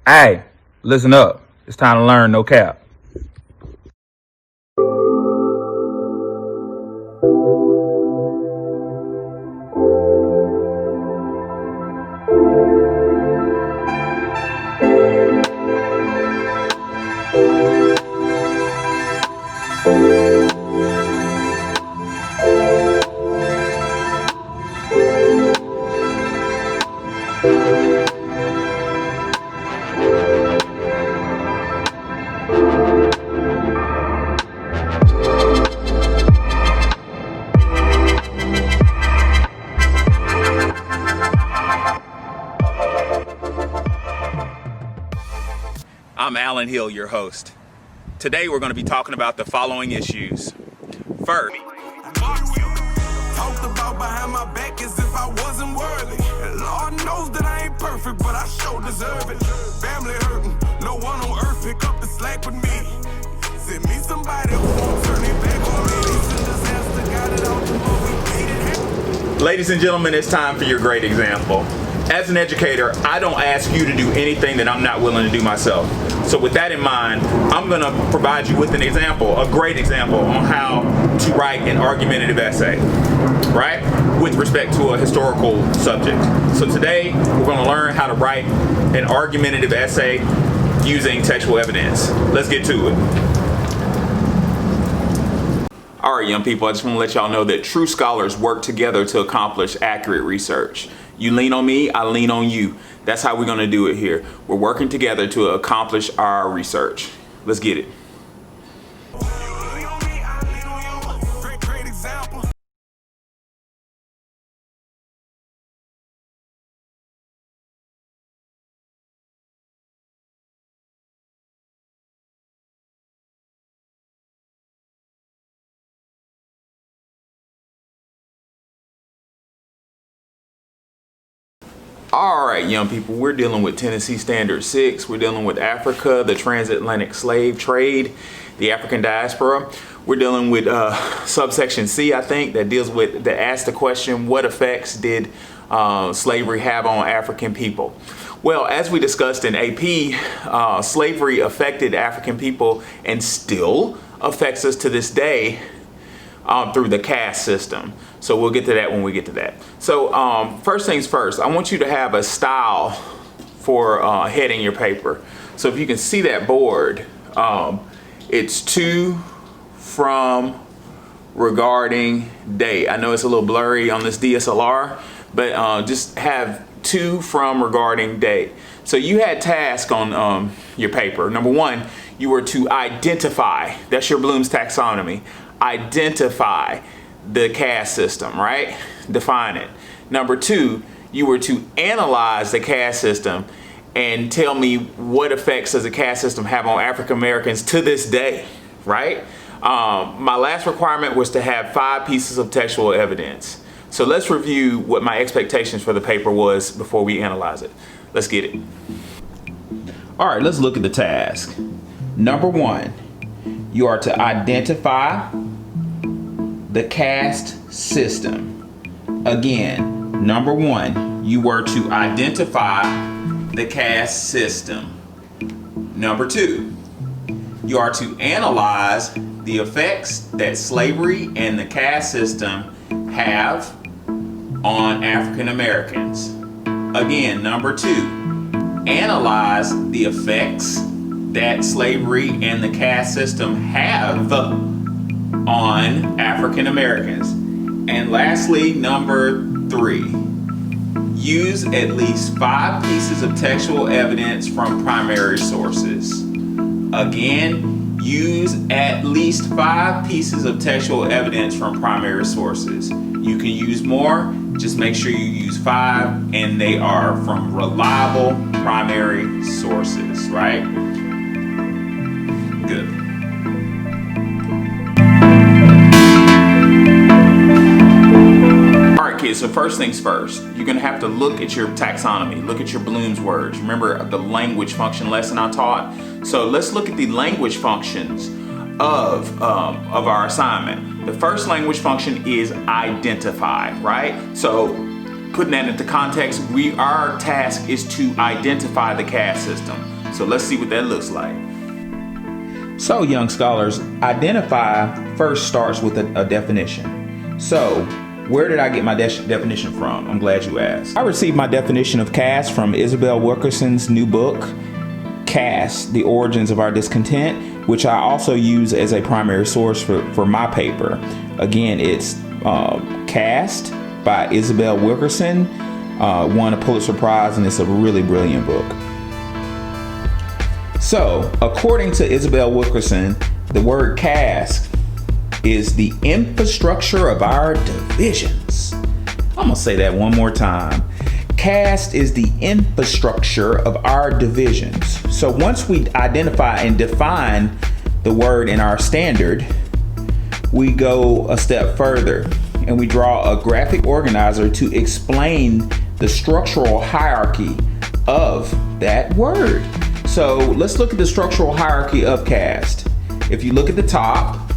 Hey, listen up. It's time to learn, no cap. I'm Alan Hill, your host. Today we're going to be talking about the following issues. First, Talked about behind my back as if I wasn't worthy. And Lord knows that I ain't perfect, but I sure deserve it. Family hurting, no one on earth pick up the slack with me. Send me somebody who won't turn it back on me. It's a disaster, got it out the mud, we made it happen. ladies and gentlemen, it's time for your great example. As an educator, I don't ask you to do anything that I'm not willing to do myself. So with that in mind, I'm going to provide you with an example, a great example on how to write an argumentative essay, right? With respect to a historical subject. So today, we're going to learn how to write an argumentative essay using textual evidence. Let's get to it. All right, young people, I just want to let y'all know that true scholars work together to accomplish accurate research. You lean on me, I lean on you. That's how we're going to do it here. We're working together to accomplish our research. Let's get it. Great example. All right, young people, we're dealing with Tennessee Standard 6. We're dealing with Africa, the transatlantic slave trade, the African diaspora. We're dealing with subsection C, I think, that asks the question, what effects did slavery have on African people? Well, as we discussed in AP, slavery affected African people and still affects us to this day through the caste system. So we'll get to that when we get to that. So first things first, I want you to have a style for heading your paper. So if you can see that board, it's to, from, regarding, date. I know it's a little blurry on this DSLR, but just have to, from, regarding, date. So you had tasks on your paper. Number one, you were to identify, that's your Bloom's taxonomy, identify the caste system, right? Define it. Number two, you were to analyze the caste system and tell me what effects does the caste system have on African Americans to this day, right? My last requirement was to have 5 pieces of textual evidence. So let's review what my expectations for the paper was before we analyze it. Let's get it. All right, let's look at the task. Number one, you are to identify the caste system. Again, number one, you were to identify the caste system. Number two, you are to analyze the effects that slavery and the caste system have on African Americans. Again, number two, analyze the effects that slavery and the caste system have on African Americans. And lastly, number three, use at least 5 pieces of textual evidence from primary sources. Again, use at least 5 pieces of textual evidence from primary sources. You can use more, just make sure you use 5 and they are from reliable primary sources, right? Good. Kids, so first things first, you're going to have to look at your taxonomy, look at your Bloom's words. Remember the language function lesson I taught? So let's look at the language functions of our assignment. The first language function is identify, right? So putting that into context, our task is to identify the caste system. So let's see what that looks like. So young scholars, identify first starts with a definition. So where did I get my definition from? I'm glad you asked. I received my definition of caste from Isabel Wilkerson's new book, Caste, The Origins of Our Discontent, which I also use as a primary source for my paper. Again, it's Caste by Isabel Wilkerson, won a Pulitzer Prize, and it's a really brilliant book. So, according to Isabel Wilkerson, the word caste is the infrastructure of our divisions. I'm gonna say that one more time. Caste is the infrastructure of our divisions. So once we identify and define the word in our standard, we go a step further and we draw a graphic organizer to explain the structural hierarchy of that word. So let's look at the structural hierarchy of caste. If you look at the top,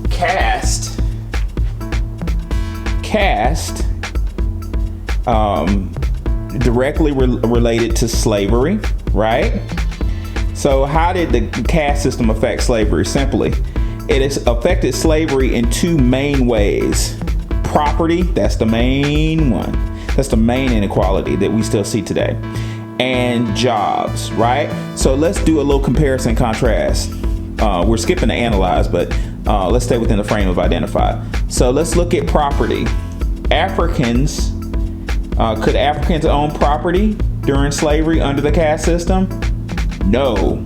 caste, directly related to slavery, right? So how did the caste system affect slavery? Simply, it has affected slavery in two main ways. Property, that's the main one. That's the main inequality that we still see today. And jobs, right? So let's do a little comparison contrast. We're skipping to analyze, but let's stay within the frame of identify. So let's look at property. Could Africans own property during slavery under the caste system? No,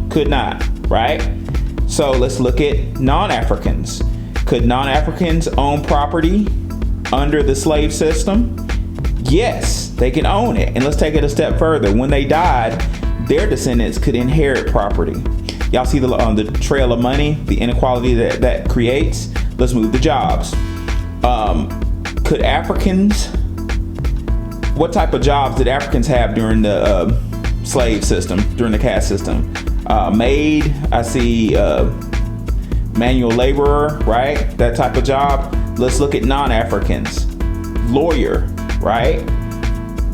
could not, right? So let's look at non-Africans. Could non-Africans own property under the slave system? Yes, they can own it. And let's take it a step further. When they died, their descendants could inherit property. Y'all see the trail of money, the inequality that creates? Let's move to jobs. Could Africans, what type of jobs did Africans have during the slave system, during the caste system? Maid, I see manual laborer, right? That type of job. Let's look at non-Africans. Lawyer, right?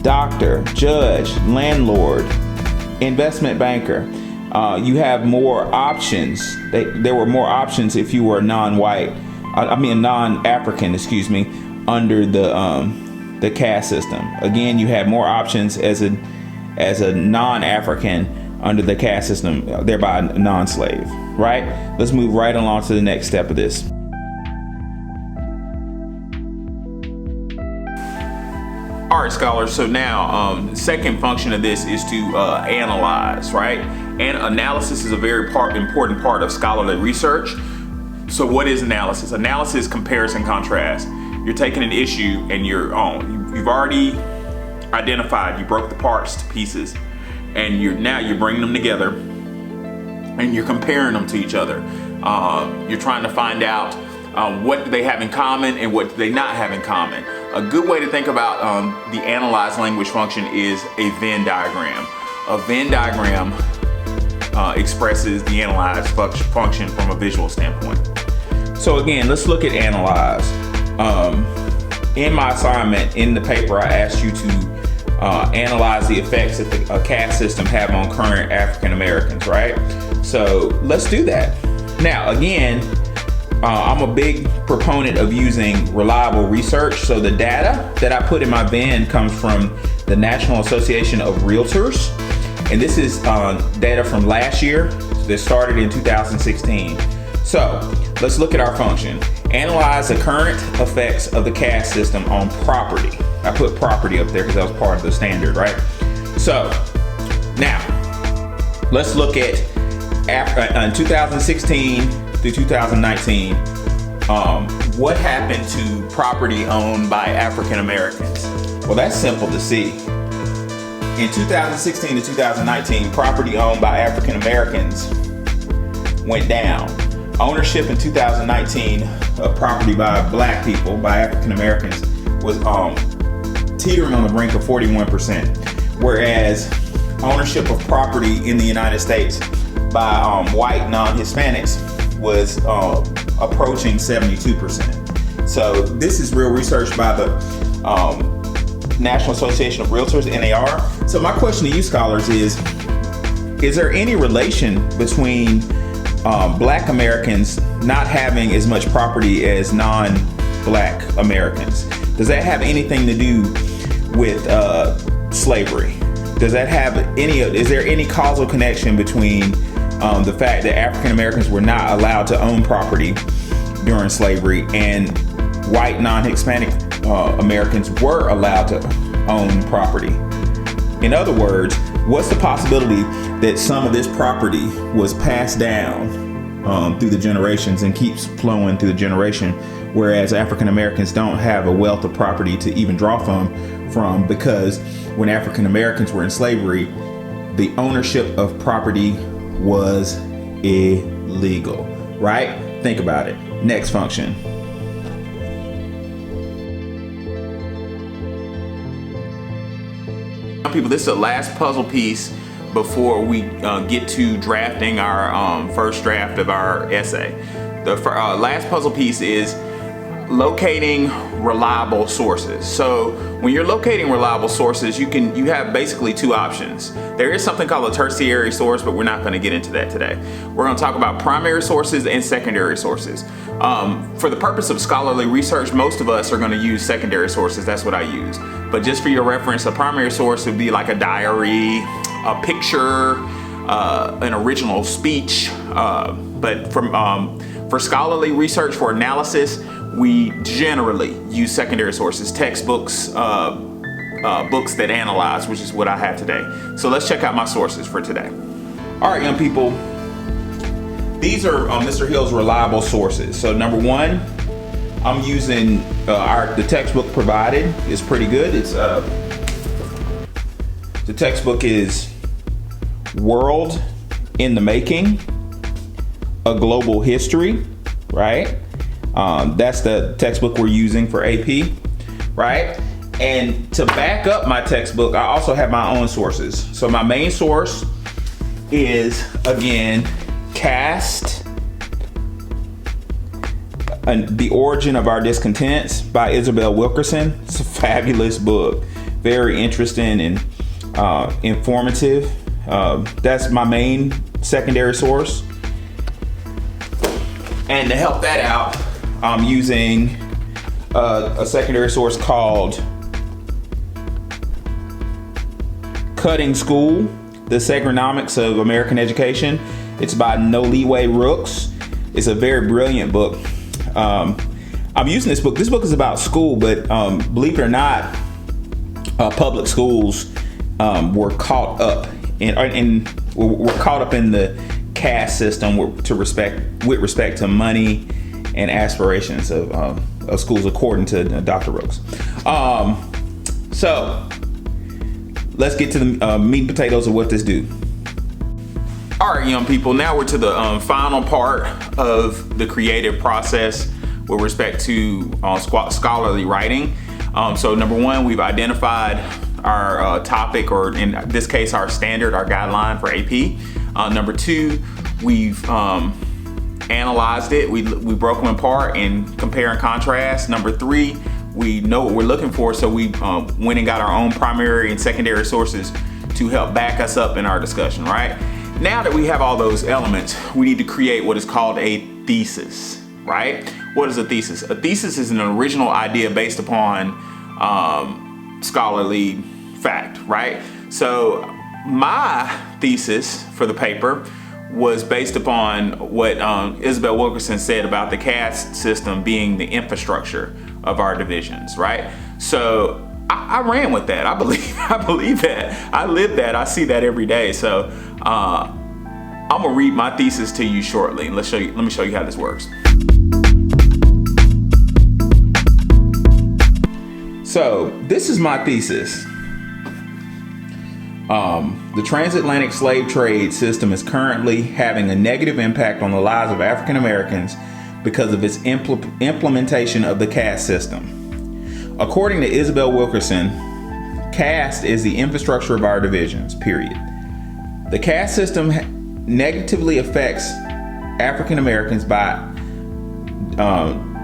Doctor, judge, landlord, investment banker. You have more options. There were more options if you were non-African, under the caste system. Again, you have more options as a non-African under the caste system, thereby non-slave, right? Let's move right along to the next step of this. All right, scholars, so now second function of this is to analyze, right? And analysis is a very important part of scholarly research. So what is analysis? Analysis, comparison, contrast. You're taking an issue and you've already identified, you broke the parts to pieces, and you're bringing them together and you're comparing them to each other. You're trying to find out what do they have in common and what do they not have in common. A good way to think about the analyze language function is a Venn diagram. A Venn diagram expresses the analyze function from a visual standpoint. So again, let's look at analyze. In my assignment in the paper, I asked you to analyze the effects that the caste system have on current African Americans, right? So let's do that. Now, again, I'm a big proponent of using reliable research. So the data that I put in my Venn comes from the National Association of Realtors. And this is data from last year that started in 2016. So let's look at our function. Analyze the current effects of the caste system on property. I put property up there because that was part of the standard, right? So now let's look at in 2016 through 2019, what happened to property owned by African Americans? Well, that's simple to see. In 2016 to 2019, property owned by African Americans went down. Ownership in 2019 of property by black people, by African Americans, was teetering on the brink of 41%, whereas ownership of property in the United States by white non-Hispanics was approaching 72%. So this is real research by the National Association of Realtors, NAR. So my question to you scholars is there any relation between Black Americans not having as much property as non-Black Americans? Does that have anything to do with slavery? Is there any causal connection between the fact that African Americans were not allowed to own property during slavery and white non-Hispanic Americans were allowed to own property? In other words, what's the possibility that some of this property was passed down through the generations and keeps flowing through the generation, whereas African Americans don't have a wealth of property to even draw from because when African Americans were in slavery, the ownership of property was illegal, right? Think about it. Next function. People, this is the last puzzle piece before we get to drafting our first draft of our essay. The last puzzle piece is locating reliable sources. So when you're locating reliable sources, you have basically two options. There is something called a tertiary source, but we're not going to get into that today. We're going to talk about primary sources and secondary sources. For the purpose of scholarly research, most of us are going to use secondary sources. That's what I use. But just for your reference, a primary source would be like a diary, a picture, an original speech. But for scholarly research, for analysis, we generally use secondary sources, textbooks, books that analyze, which is what I have today. So let's check out my sources for today. All right, young people, these are Mr. Hill's reliable sources. So number one, I'm using the textbook provided is pretty good. It's the textbook is World in the Making, A Global History, right? That's the textbook we're using for AP, right? And to back up my textbook, I also have my own sources. So my main source is, again, Caste, The Origin of Our Discontents by Isabel Wilkerson. It's a fabulous book, very interesting and informative. That's my main secondary source. And to help that out, I'm using a secondary source called Cutting School, The Segronomics of American Education. It's by No Leeway Rooks. It's a very brilliant book. I'm using this book. This book is about school, but believe it or not, public schools were caught up in the caste system with respect to money and aspirations of schools, according to Dr. Rooks. So let's get to the meat and potatoes of what this do. All right, young people, now we're to the final part of the creative process with respect to scholarly writing. So number one, we've identified our topic, or in this case, our standard, our guideline for AP. Number two, we've analyzed it. We broke them apart and compare and contrast. Number three, we know what we're looking for, so we went and got our own primary and secondary sources to help back us up in our discussion, right? Now that we have all those elements, we need to create what is called a thesis, right? What is a thesis? A thesis is an original idea based upon scholarly fact, right? So my thesis for the paper was based upon what Isabel Wilkerson said about the caste system being the infrastructure of our divisions, right? So I ran with that. I believe that. I live that. I see that every day. So I'm gonna read my thesis to you shortly. Let me show you how this works. So this is my thesis. The transatlantic slave trade system is currently having a negative impact on the lives of African Americans because of its implementation of the caste system. According to Isabel Wilkerson, caste is the infrastructure of our divisions, period. The caste system negatively affects African Americans by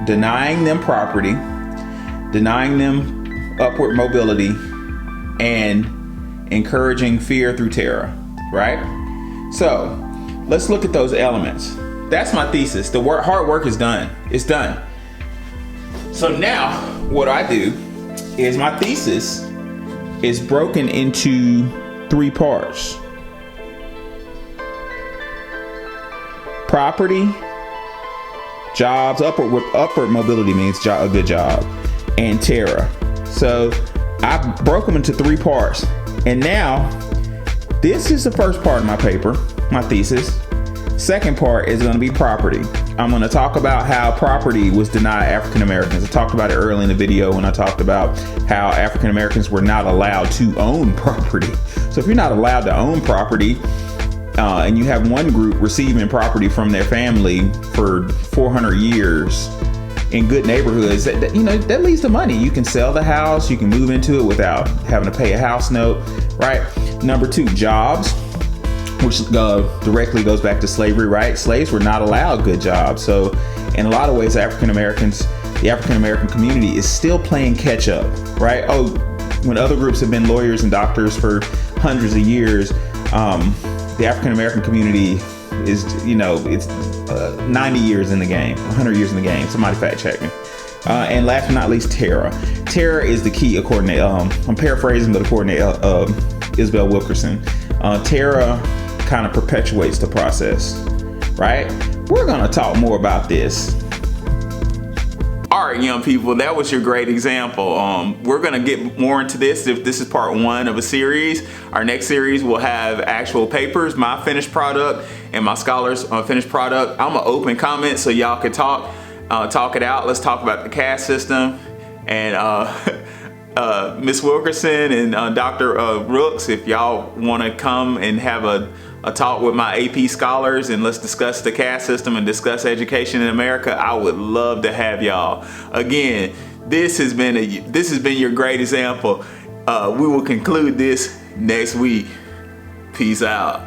denying them property, denying them upward mobility and encouraging fear through terror, right? So let's look at those elements. That's my thesis. The hard work is done. It's done. So now what I do is my thesis is broken into 3 parts. Property, jobs, upward mobility means a good job, and terror. So I broke them into 3 parts. And now this is the first part of my paper, my thesis. Second part is going to be property. I'm going to talk about how property was denied African Americans. I talked about it early in the video when I talked about how African Americans were not allowed to own property. So if you're not allowed to own property, and you have one group receiving property from their family for 400 years in good neighborhoods, that leads to money. You can sell the house, you can move into it without having to pay a house note, right? Number 2, jobs, which directly goes back to slavery, right? Slaves were not allowed good jobs. So in a lot of ways, the African American community is still playing catch up, right? Oh, when other groups have been lawyers and doctors for hundreds of years, the African American community is, it's 90 years in the game, 100 years in the game. Somebody fact check me. And last but not least, terror. Terror is the key, according to, I'm paraphrasing, but according to Isabel Wilkerson, terror kind of perpetuates the process, right? We're going to talk more about this. All right, young people, that was your great example. We're going to get more into this if this is part 1 of a series. Our next series will have actual papers, my finished product and my scholars' finished product. I'm going to open comments so y'all can talk it out. Let's talk about the caste system. And Miss Wilkerson and Dr. Rooks, if y'all want to come and have a talk with my AP scholars and let's discuss the caste system and discuss education in America, I would love to have y'all. Again, this has been your great example. We will conclude this next week. Peace out.